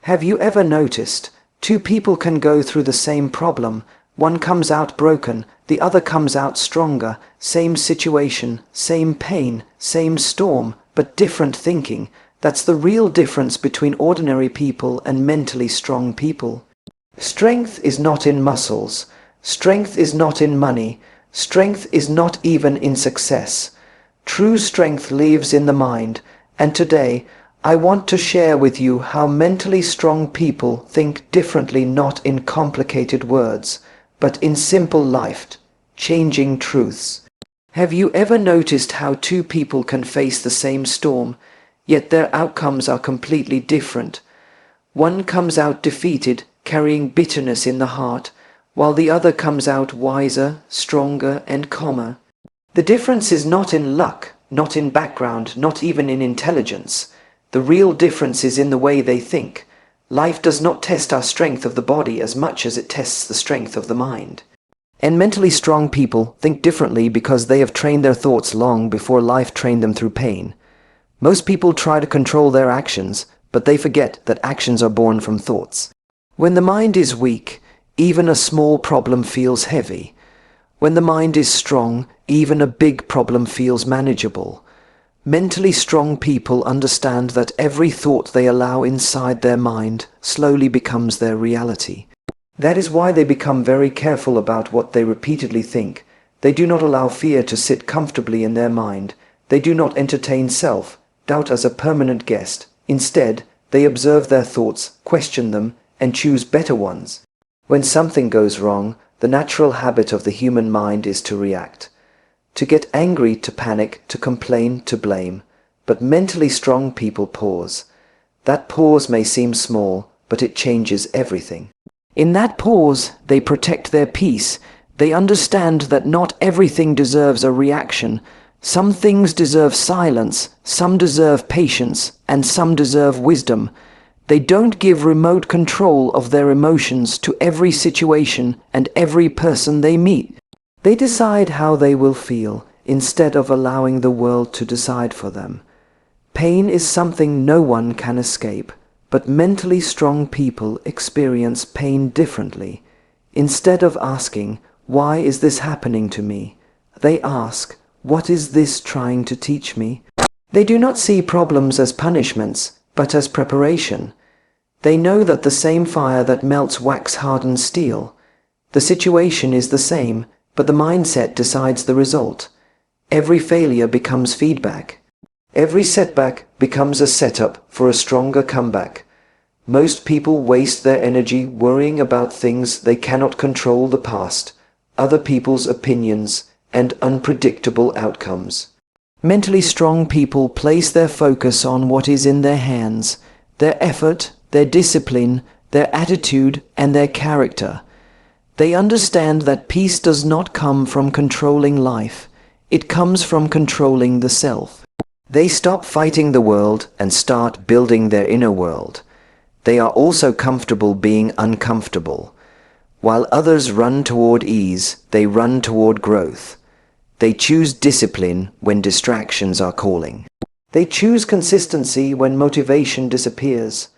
Have you ever noticed two people can go through the same problem? One comes out broken, the other comes out stronger. Same situation, same pain, same storm, but different thinking. That's the real difference between ordinary people and mentally strong people. Strength is not in muscles. Strength is not in money. Strength is not even in success. True strength lives in the mind, and today I want to share with you how mentally strong people think differently, not in complicated words, but in simple life-changing truths. Have you ever noticed how two people can face the same storm, yet their outcomes are completely different? One comes out defeated, carrying bitterness in the heart, while the other comes out wiser, stronger, and calmer. The difference is not in luck, not in background, not even in intelligence. The real difference is in the way they think. Life does not test our strength of the body as much as it tests the strength of the mind. And mentally strong people think differently because they have trained their thoughts long before life trained them through pain. Most people try to control their actions, but they forget that actions are born from thoughts. When the mind is weak, even a small problem feels heavy. When the mind is strong, even a big problem feels manageable. Mentally strong people understand that every thought they allow inside their mind slowly becomes their reality. That is why they become very careful about what they repeatedly think. They do not allow fear to sit comfortably in their mind. They do not entertain self-doubt as a permanent guest. Instead, they observe their thoughts, question them, and choose better ones. When something goes wrong, the natural habit of the human mind is to react. To get angry, to panic, to complain, to blame. But mentally strong people pause. That pause may seem small, but it changes everything. In that pause, they protect their peace. They understand that not everything deserves a reaction. Some things deserve silence, some deserve patience, and some deserve wisdom. They don't give remote control of their emotions to every situation and every person they meet. They decide how they will feel, instead of allowing the world to decide for them. Pain is something no one can escape, but mentally strong people experience pain differently. Instead of asking, "Why is this happening to me?" they ask, "What is this trying to teach me?" They do not see problems as punishments, but as preparation. They know that the same fire that melts wax-hardened steel. The situation is the same, but the mindset decides the result. Every failure becomes feedback. Every setback becomes a setup for a stronger comeback. Most people waste their energy worrying about things they cannot control: the past, other people's opinions, and unpredictable outcomes. Mentally strong people place their focus on what is in their hands: their effort, their discipline, their attitude, and their character. They understand that peace does not come from controlling life. It comes from controlling the self. They stop fighting the world and start building their inner world. They are also comfortable being uncomfortable. While others run toward ease, they run toward growth. They choose discipline when distractions are calling. They choose consistency when motivation disappears.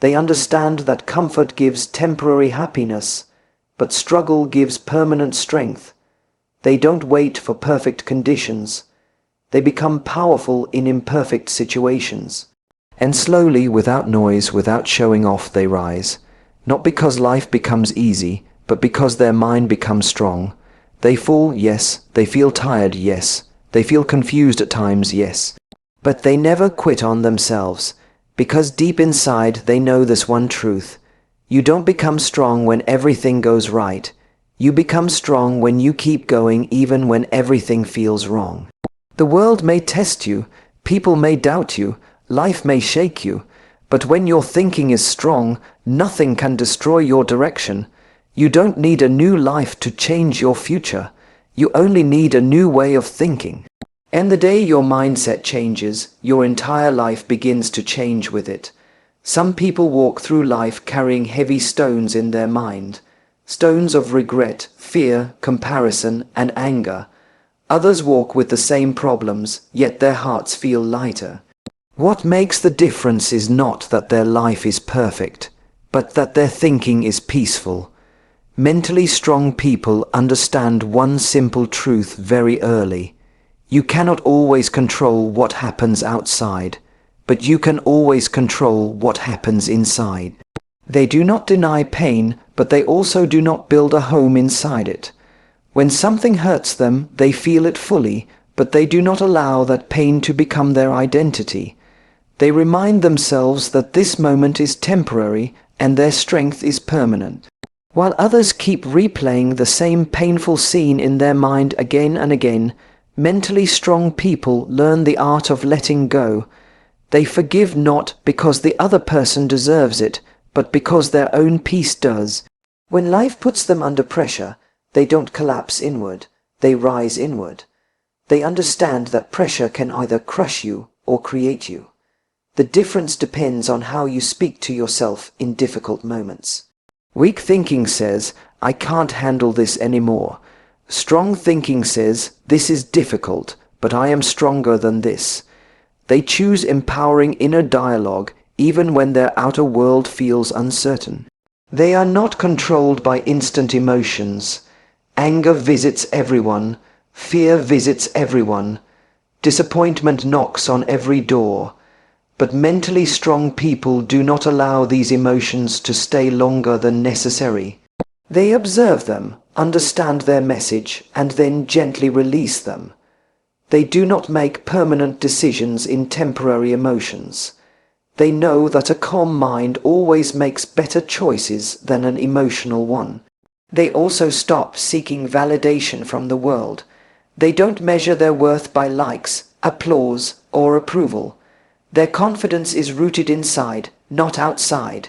They understand that comfort gives temporary happiness, but struggle gives permanent strength. They don't wait for perfect conditions. They become powerful in imperfect situations. And slowly, without noise, without showing off, they rise. Not because life becomes easy, but because their mind becomes strong. They fall, yes. They feel tired, yes. They feel confused at times, yes. But they never quit on themselves, because deep inside they know this one truth. You don't become strong when everything goes right. You become strong when you keep going even when everything feels wrong. The world may test you, people may doubt you, life may shake you, but when your thinking is strong, nothing can destroy your direction. You don't need a new life to change your future. You only need a new way of thinking. And the day your mindset changes, your entire life begins to change with it. Some people walk through life carrying heavy stones in their mind, stones of regret, fear, comparison, and anger. Others walk with the same problems, yet their hearts feel lighter. What makes the difference is not that their life is perfect, but that their thinking is peaceful. Mentally strong people understand one simple truth very early. You cannot always control what happens outside, but you can always control what happens inside. They do not deny pain, but they also do not build a home inside it. When something hurts them, they feel it fully, but they do not allow that pain to become their identity. They remind themselves that this moment is temporary and their strength is permanent. While others keep replaying the same painful scene in their mind again and again, mentally strong people learn the art of letting go. They forgive not because the other person deserves it, but because their own peace does. When life puts them under pressure, they don't collapse inward, they rise inward. They understand that pressure can either crush you or create you. The difference depends on how you speak to yourself in difficult moments. Weak thinking says, I can't handle this anymore. Strong thinking says, this is difficult, but I am stronger than this. They choose empowering inner dialogue even when their outer world feels uncertain. They are not controlled by instant emotions. Anger visits everyone. Fear visits everyone. Disappointment knocks on every door. But mentally strong people do not allow these emotions to stay longer than necessary. They observe them, understand their message, and then gently release them. They do not make permanent decisions in temporary emotions. They know that a calm mind always makes better choices than an emotional one. They also stop seeking validation from the world. They don't measure their worth by likes, applause, or approval. Their confidence is rooted inside, not outside.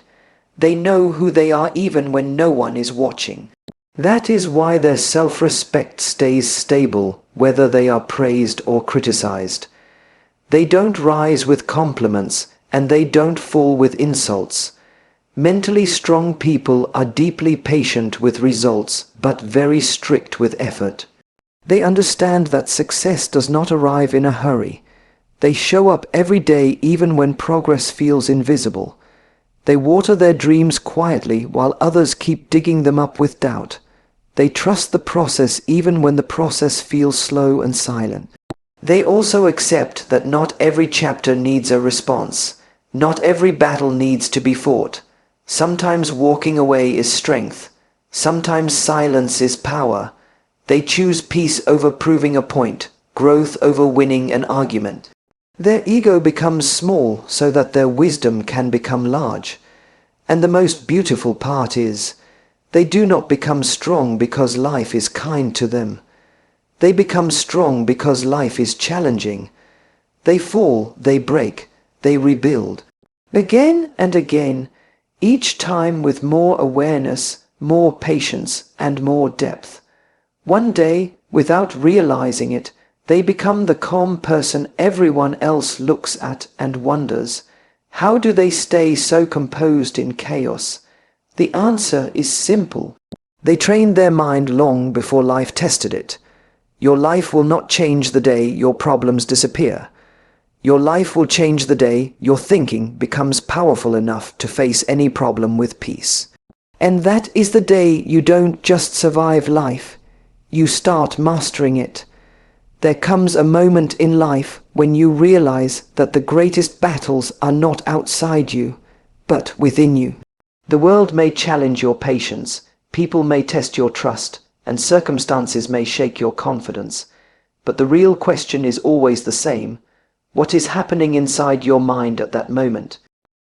They know who they are even when no one is watching. That is why their self-respect stays stable, whether they are praised or criticized. They don't rise with compliments, and they don't fall with insults. Mentally strong people are deeply patient with results, but very strict with effort. They understand that success does not arrive in a hurry. They show up every day even when progress feels invisible. They water their dreams quietly while others keep digging them up with doubt. They trust the process even when the process feels slow and silent. They also accept that not every chapter needs a response. Not every battle needs to be fought. Sometimes walking away is strength. Sometimes silence is power. They choose peace over proving a point, growth over winning an argument. Their ego becomes small so that their wisdom can become large. And the most beautiful part is, they do not become strong because life is kind to them. They become strong because life is challenging. They fall, they break, they rebuild. Again and again, each time with more awareness, more patience, and more depth. One day, without realizing it, they become the calm person everyone else looks at and wonders, how do they stay so composed in chaos? The answer is simple. They trained their mind long before life tested it. Your life will not change the day your problems disappear. Your life will change the day your thinking becomes powerful enough to face any problem with peace. And that is the day you don't just survive life, you start mastering it. There comes a moment in life when you realize that the greatest battles are not outside you, but within you. The world may challenge your patience, people may test your trust, and circumstances may shake your confidence. But the real question is always the same. What is happening inside your mind at that moment?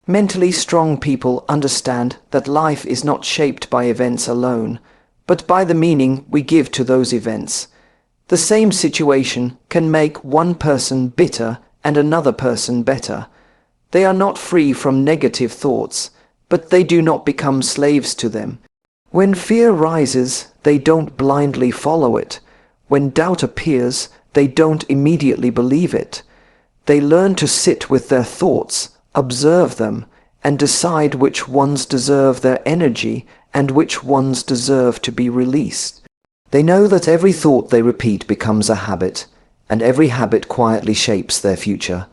Mentally strong people understand that life is not shaped by events alone, but by the meaning we give to those events. The same situation can make one person bitter and another person better. They are not free from negative thoughts, but they do not become slaves to them. When fear rises, they don't blindly follow it. When doubt appears, they don't immediately believe it. They learn to sit with their thoughts, observe them, and decide which ones deserve their energy and which ones deserve to be released. They know that every thought they repeat becomes a habit, and every habit quietly shapes their future.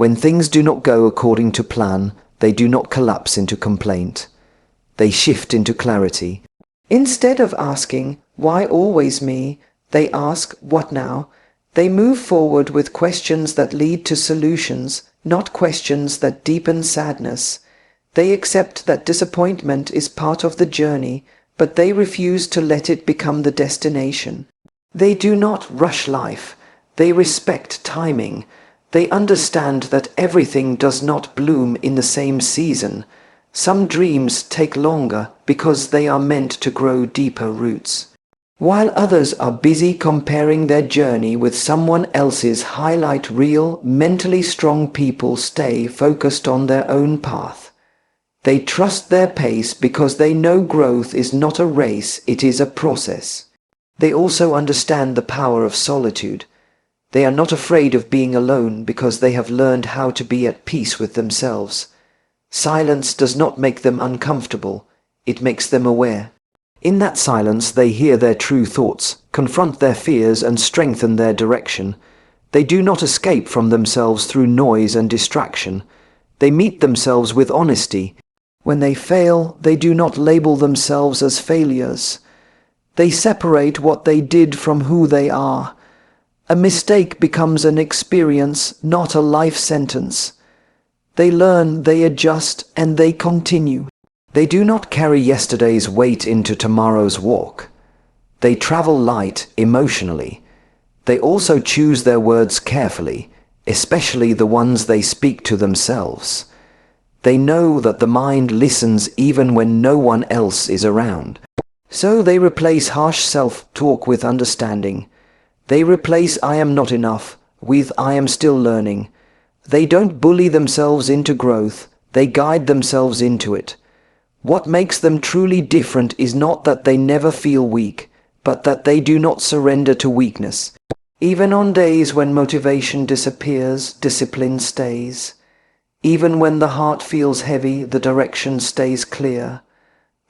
When things do not go according to plan, they do not collapse into complaint. They shift into clarity. Instead of asking, "Why always me?" they ask, "What now?" They move forward with questions that lead to solutions, not questions that deepen sadness. They accept that disappointment is part of the journey, but they refuse to let it become the destination. They do not rush life. They respect timing. They understand that everything does not bloom in the same season. Some dreams take longer because they are meant to grow deeper roots. While others are busy comparing their journey with someone else's highlight reel, mentally strong people stay focused on their own path. They trust their pace because they know growth is not a race, it is a process. They also understand the power of solitude. They are not afraid of being alone because they have learned how to be at peace with themselves. Silence does not make them uncomfortable, it makes them aware. In that silence they hear their true thoughts, confront their fears and strengthen their direction. They do not escape from themselves through noise and distraction. They meet themselves with honesty. When they fail, they do not label themselves as failures. They separate what they did from who they are. A mistake becomes an experience, not a life sentence. They learn, they adjust, and they continue. They do not carry yesterday's weight into tomorrow's walk. They travel light emotionally. They also choose their words carefully, especially the ones they speak to themselves. They know that the mind listens even when no one else is around. So they replace harsh self-talk with understanding. They replace "I am not enough" with "I am still learning." They don't bully themselves into growth, they guide themselves into it. What makes them truly different is not that they never feel weak, but that they do not surrender to weakness. Even on days when motivation disappears, discipline stays. Even when the heart feels heavy, the direction stays clear.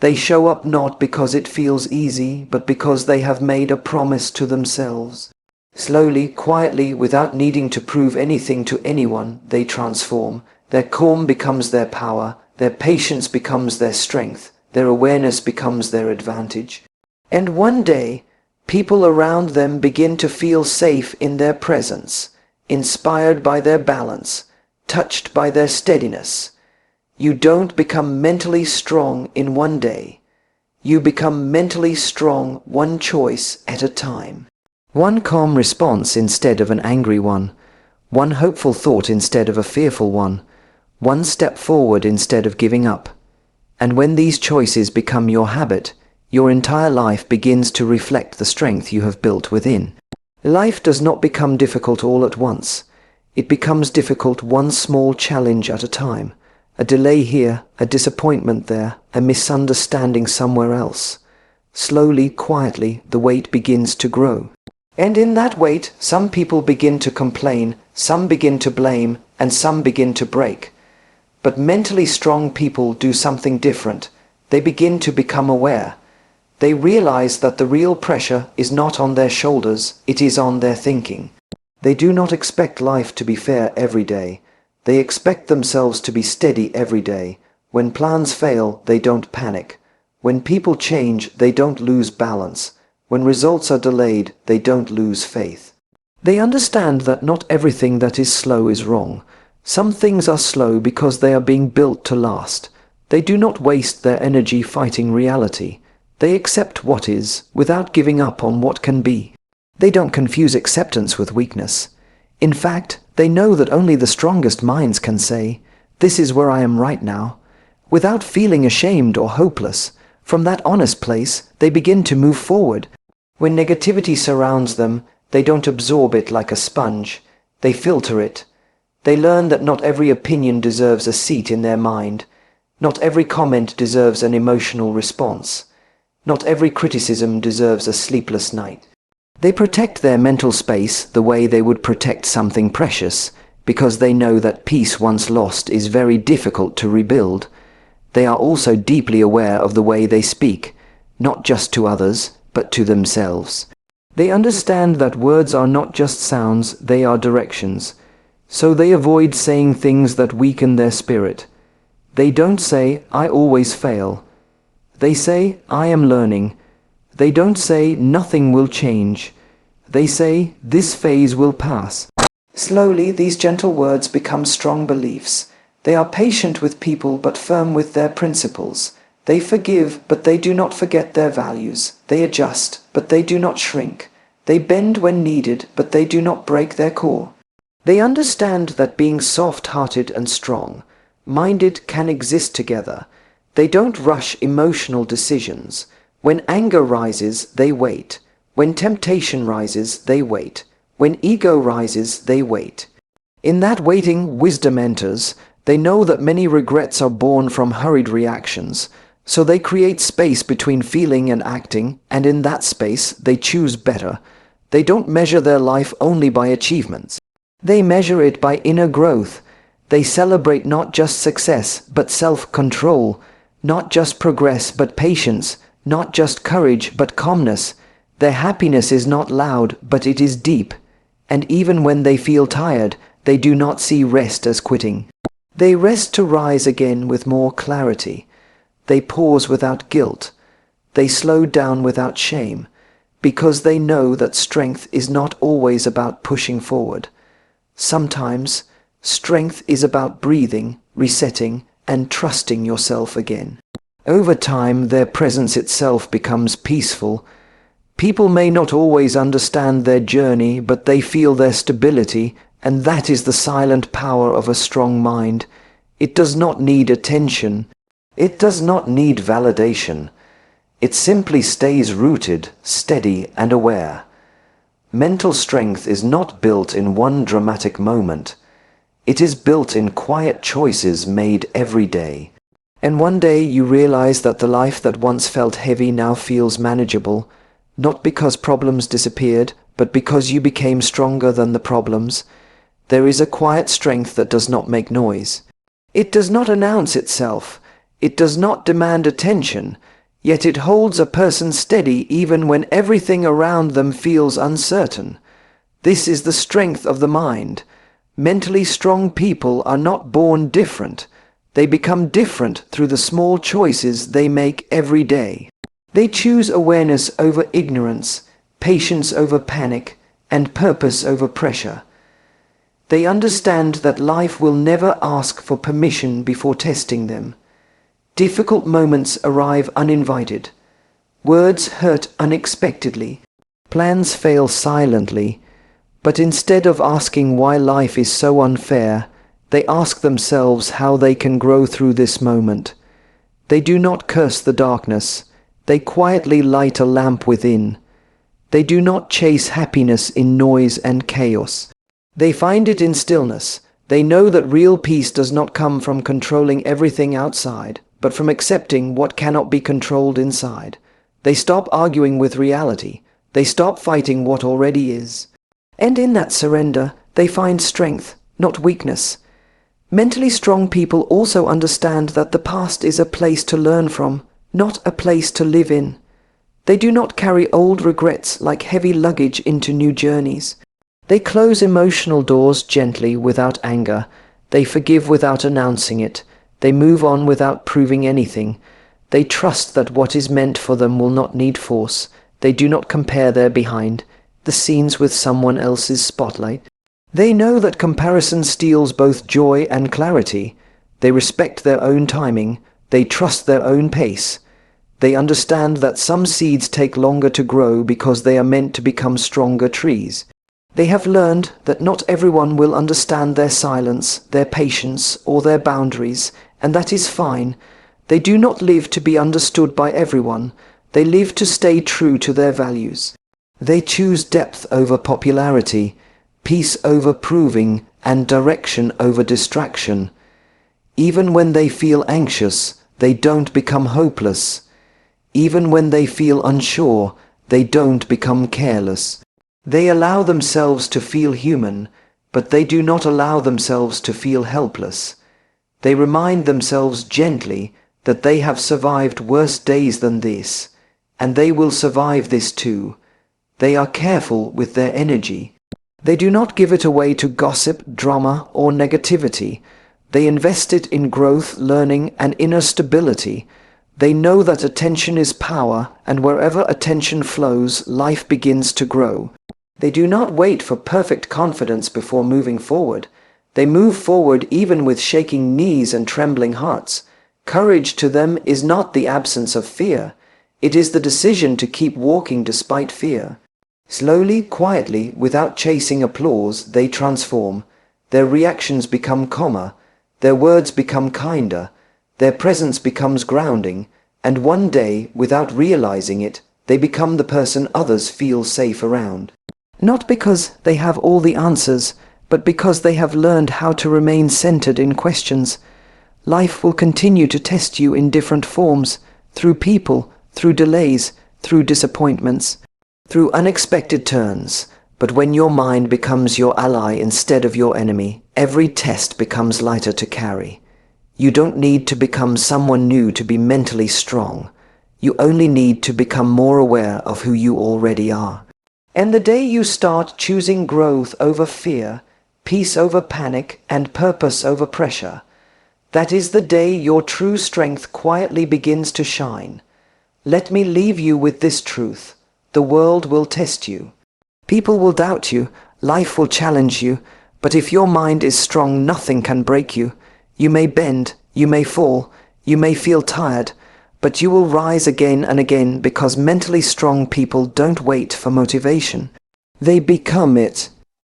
They show up not because it feels easy, but because they have made a promise to themselves. Slowly, quietly, without needing to prove anything to anyone, they transform. Their calm becomes their power, their patience becomes their strength, their awareness becomes their advantage. And one day, people around them begin to feel safe in their presence, inspired by their balance, touched by their steadiness. You don't become mentally strong in one day. You become mentally strong one choice at a time. One calm response instead of an angry one. One hopeful thought instead of a fearful one. One step forward instead of giving up. And when these choices become your habit, your entire life begins to reflect the strength you have built within. Life does not become difficult all at once. It becomes difficult one small challenge at a time. A delay here, a disappointment there, a misunderstanding somewhere else. Slowly, quietly, the weight begins to grow. And in that weight, some people begin to complain, some begin to blame, and some begin to break. But mentally strong people do something different. They begin to become aware. They realize that the real pressure is not on their shoulders, it is on their thinking. They do not expect life to be fair every day. They expect themselves to be steady every day. When plans fail, they don't panic. When people change, they don't lose balance. When results are delayed, they don't lose faith. They understand that not everything that is slow is wrong. Some things are slow because they are being built to last. They do not waste their energy fighting reality. They accept what is, without giving up on what can be. They don't confuse acceptance with weakness. In fact, they know that only the strongest minds can say, "This is where I am right now," without feeling ashamed or hopeless. From that honest place, they begin to move forward. When negativity surrounds them, they don't absorb it like a sponge. They filter it. They learn that not every opinion deserves a seat in their mind. Not every comment deserves an emotional response. Not every criticism deserves a sleepless night. They protect their mental space the way they would protect something precious, because they know that peace once lost is very difficult to rebuild. They are also deeply aware of the way they speak, not just to others, but to themselves. They understand that words are not just sounds, they are directions. So they avoid saying things that weaken their spirit. They don't say, "I always fail." They say, "I am learning." They don't say, "Nothing will change." They say, "This phase will pass." Slowly, these gentle words become strong beliefs. They are patient with people but firm with their principles. They forgive, but they do not forget their values. They adjust, but they do not shrink. They bend when needed, but they do not break their core. They understand that being soft-hearted and strong-minded can exist together. They don't rush emotional decisions. When anger rises, they wait. When temptation rises, they wait. When ego rises, they wait. In that waiting, wisdom enters. They know that many regrets are born from hurried reactions. So they create space between feeling and acting, and in that space, they choose better. They don't measure their life only by achievements. They measure it by inner growth. They celebrate not just success, but self-control. Not just progress, but patience. Not just courage, but calmness. Their happiness is not loud, but it is deep. And even when they feel tired, they do not see rest as quitting. They rest to rise again with more clarity. They pause without guilt. They slow down without shame, because they know that strength is not always about pushing forward. Sometimes, strength is about breathing, resetting, and trusting yourself again. Over time, their presence itself becomes peaceful. People may not always understand their journey, but they feel their stability, and that is the silent power of a strong mind. It does not need attention. It does not need validation. It simply stays rooted, steady, and aware. Mental strength is not built in one dramatic moment. It is built in quiet choices made every day. And one day you realize that the life that once felt heavy now feels manageable, not because problems disappeared, but because you became stronger than the problems. There is a quiet strength that does not make noise. It does not announce itself. It does not demand attention, yet it holds a person steady even when everything around them feels uncertain. This is the strength of the mind. Mentally strong people are not born different. They become different through the small choices they make every day. They choose awareness over ignorance, patience over panic, and purpose over pressure. They understand that life will never ask for permission before testing them. Difficult moments arrive uninvited. Words hurt unexpectedly. Plans fail silently. But instead of asking why life is so unfair, they ask themselves how they can grow through this moment. They do not curse the darkness. They quietly light a lamp within. They do not chase happiness in noise and chaos. They find it in stillness. They know that real peace does not come from controlling everything outside, but from accepting what cannot be controlled inside. They stop arguing with reality. They stop fighting what already is. And in that surrender, they find strength, not weakness. Mentally strong people also understand that the past is a place to learn from, not a place to live in. They do not carry old regrets like heavy luggage into new journeys. They close emotional doors gently without anger. They forgive without announcing it. They move on without proving anything. They trust that what is meant for them will not need force. They do not compare their behind the scenes with someone else's spotlight. They know that comparison steals both joy and clarity. They respect their own timing. They trust their own pace. They understand that some seeds take longer to grow because they are meant to become stronger trees. They have learned that not everyone will understand their silence, their patience, or their boundaries, and that is fine. They do not live to be understood by everyone. They live to stay true to their values. They choose depth over popularity, peace over proving, and direction over distraction. Even when they feel anxious, they don't become hopeless. Even when they feel unsure, they don't become careless. They allow themselves to feel human, but they do not allow themselves to feel helpless. They remind themselves gently that they have survived worse days than this, and they will survive this too. They are careful with their energy. They do not give it away to gossip, drama, or negativity. They invest it in growth, learning, and inner stability. They know that attention is power, and wherever attention flows, life begins to grow. They do not wait for perfect confidence before moving forward. They move forward even with shaking knees and trembling hearts. Courage to them is not the absence of fear. It is the decision to keep walking despite fear. Slowly, quietly, without chasing applause, they transform. Their reactions become calmer. Their words become kinder. Their presence becomes grounding. And one day, without realizing it, they become the person others feel safe around. Not because they have all the answers, but because they have learned how to remain centered in questions. Life will continue to test you in different forms, through people, through delays, through disappointments, through unexpected turns. But when your mind becomes your ally instead of your enemy, every test becomes lighter to carry. You don't need to become someone new to be mentally strong. You only need to become more aware of who you already are. And the day you start choosing growth over fear, peace over panic, and purpose over pressure, that is the day your true strength quietly begins to shine. Let me leave you with this truth. The world will test you. People will doubt you. Life will challenge you. But if your mind is strong, nothing can break you. You may bend, you may fall, you may feel tired, but you will rise again and again because mentally strong people don't wait for motivation. They become it.